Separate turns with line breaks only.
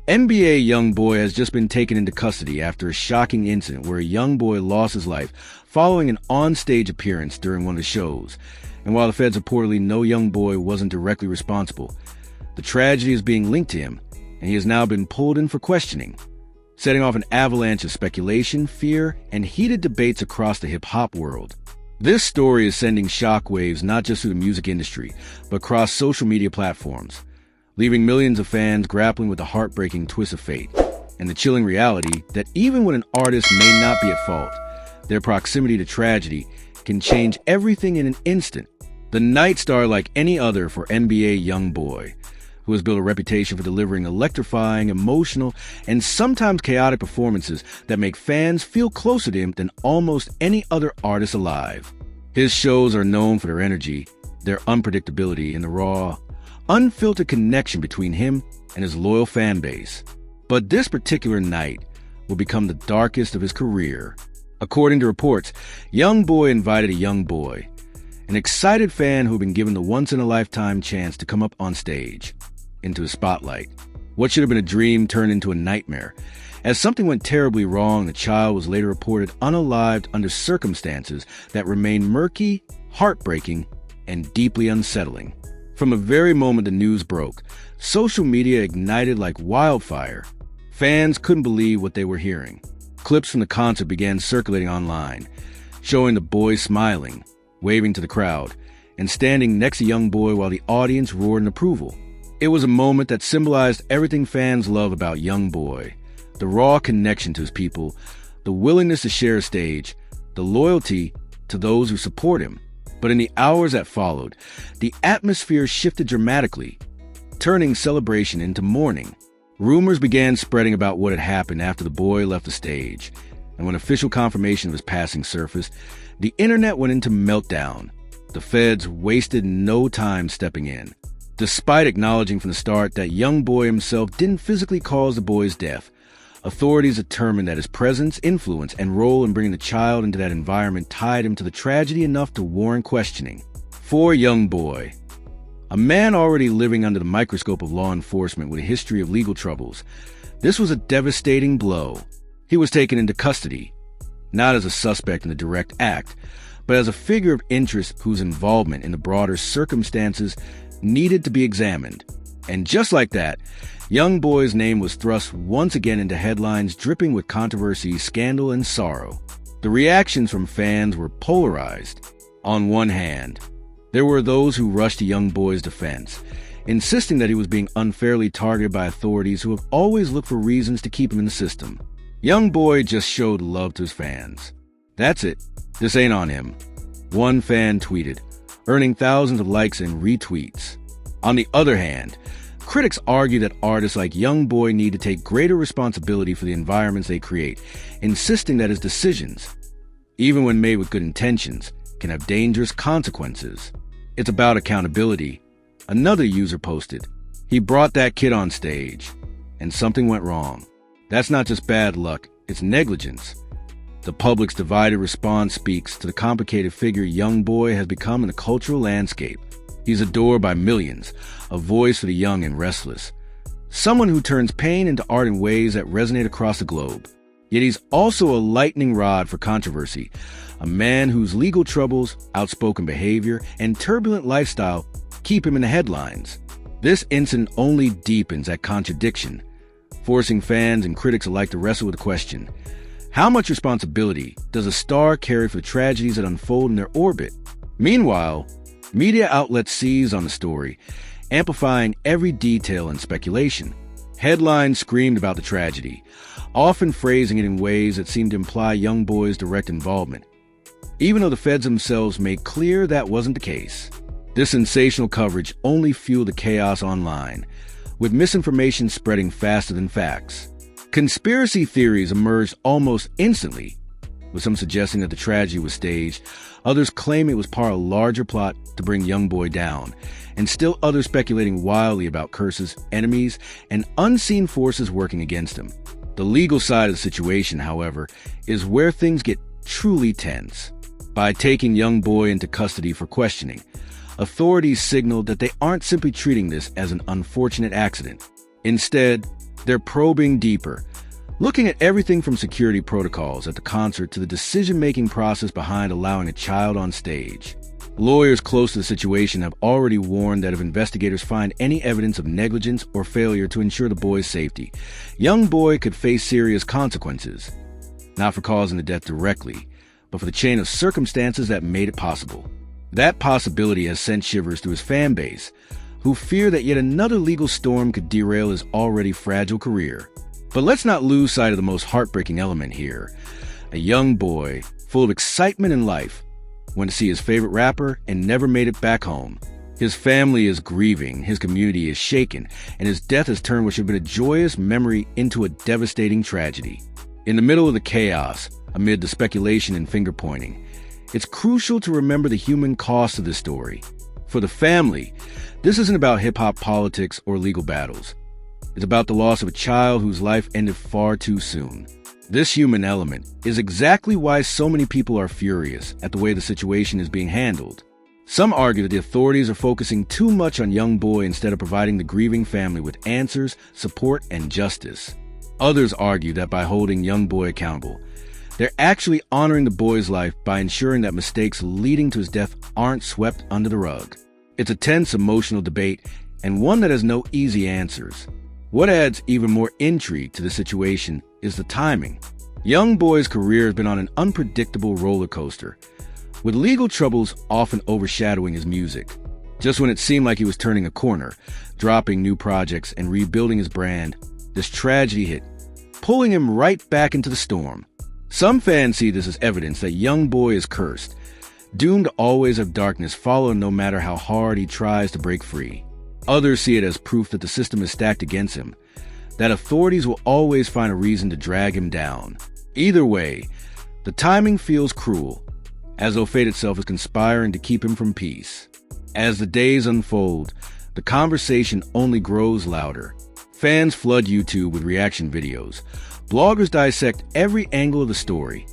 NBA YoungBoy has just been taken into custody after a shocking incident where a young boy lost his life following an on-stage appearance during one of the shows. And while the feds reportedly know YoungBoy wasn't directly responsible, the tragedy is being linked to him, and he has now been pulled in for questioning, setting off an avalanche of speculation, fear, and heated debates across the hip-hop world. This story is sending shockwaves not just through the music industry, but across social media platforms, leaving millions of fans grappling with the heartbreaking twist of fate and the chilling reality that even when an artist may not be at fault, their proximity to tragedy can change everything in an instant. The night star like any other for NBA YoungBoy, who has built a reputation for delivering electrifying, emotional, and sometimes chaotic performances that make fans feel closer to him than almost any other artist alive. His shows are known for their energy, their unpredictability, and the raw, unfiltered connection between him and his loyal fan base. But this particular night will become the darkest of his career. According to reports, YoungBoy invited a young boy, an excited fan who had been given the once-in-a-lifetime chance to come up on stage, into his spotlight. What should have been a dream turned into a nightmare. As something went terribly wrong, the child was later reported unalived under circumstances that remain murky, heartbreaking, and deeply unsettling. From the very moment the news broke, social media ignited like wildfire. Fans couldn't believe what they were hearing. Clips from the concert began circulating online, showing the boy smiling, waving to the crowd, and standing next to YoungBoy while the audience roared in approval. It was a moment that symbolized everything fans love about YoungBoy: the raw connection to his people, the willingness to share a stage, the loyalty to those who support him. But in the hours that followed, the atmosphere shifted dramatically, turning celebration into mourning. Rumors began spreading about what had happened after the boy left the stage, and when official confirmation of his passing surfaced, the internet went into meltdown. The feds wasted no time stepping in. Despite acknowledging from the start that YoungBoy himself didn't physically cause the boy's death, authorities determined that his presence, influence, and role in bringing the child into that environment tied him to the tragedy enough to warrant questioning. For YoungBoy, a man already living under the microscope of law enforcement with a history of legal troubles, this was a devastating blow. He was taken into custody, not as a suspect in the direct act, but as a figure of interest whose involvement in the broader circumstances needed to be examined. And just like that, YoungBoy's name was thrust once again into headlines dripping with controversy, scandal, and sorrow. The reactions from fans were polarized. On one hand, there were those who rushed to YoungBoy's defense, insisting that he was being unfairly targeted by authorities who have always looked for reasons to keep him in the system. YoungBoy just showed love to his fans. That's it. This ain't on him. One fan tweeted, earning thousands of likes and retweets. On the other hand, critics argue that artists like YoungBoy need to take greater responsibility for the environments they create, insisting that his decisions, even when made with good intentions, can have dangerous consequences. It's about accountability. Another user posted, "He brought that kid on stage, and something went wrong. That's not just bad luck, it's negligence." The public's divided response speaks to the complicated figure YoungBoy has become in the cultural landscape. He's adored by millions, a voice for the young and restless, someone who turns pain into art in ways that resonate across the globe. Yet he's also a lightning rod for controversy, a man whose legal troubles, outspoken behavior, and turbulent lifestyle keep him in the headlines. This incident only deepens that contradiction, forcing fans and critics alike to wrestle with the question: how much responsibility does a star carry for the tragedies that unfold in their orbit? Meanwhile, media outlets seized on the story, amplifying every detail and speculation. Headlines screamed about the tragedy, often phrasing it in ways that seemed to imply YoungBoy's direct involvement, even though the feds themselves made clear that wasn't the case. This sensational coverage only fueled the chaos online, with misinformation spreading faster than facts. Conspiracy theories emerged almost instantly, with some suggesting that the tragedy was staged, others claiming it was part of a larger plot to bring YoungBoy down, and still others speculating wildly about curses, enemies, and unseen forces working against him. The legal side of the situation, however, is where things get truly tense. By taking YoungBoy into custody for questioning, authorities signaled that they aren't simply treating this as an unfortunate accident. Instead, They're probing deeper, looking at everything from security protocols at the concert to the decision-making process behind allowing a child on stage. Lawyers close to the situation have already warned that if investigators find any evidence of negligence or failure to ensure the boy's safety, YoungBoy could face serious consequences, not for causing the death directly, but for the chain of circumstances that made it possible. That possibility has sent shivers through his fan base, who fear that yet another legal storm could derail his already fragile career. But let's not lose sight of the most heartbreaking element here. A young boy, full of excitement in life, went to see his favorite rapper and never made it back home. His family is grieving, his community is shaken, and his death has turned what should have been a joyous memory into a devastating tragedy. In the middle of the chaos, amid the speculation and finger-pointing, it's crucial to remember the human cost of this story. For the family, this isn't about hip-hop politics or legal battles. It's about the loss of a child whose life ended far too soon. This human element is exactly why so many people are furious at the way the situation is being handled. Some argue that the authorities are focusing too much on YoungBoy instead of providing the grieving family with answers, support, and justice. Others argue that by holding YoungBoy accountable, they're actually honoring the boy's life by ensuring that mistakes leading to his death aren't swept under the rug. It's a tense emotional debate and one that has no easy answers. What adds even more intrigue to the situation is the timing. YoungBoy's career has been on an unpredictable roller coaster, with legal troubles often overshadowing his music. Just when it seemed like he was turning a corner, dropping new projects and rebuilding his brand, this tragedy hit, pulling him right back into the storm. Some fans see this as evidence that YoungBoy is cursed, doomed to always have darkness follow him no matter how hard he tries to break free. Others see it as proof that the system is stacked against him, that authorities will always find a reason to drag him down. Either way, the timing feels cruel, as though fate itself is conspiring to keep him from peace. As the days unfold, the conversation only grows louder. Fans flood YouTube with reaction videos. Bloggers dissect every angle of the story,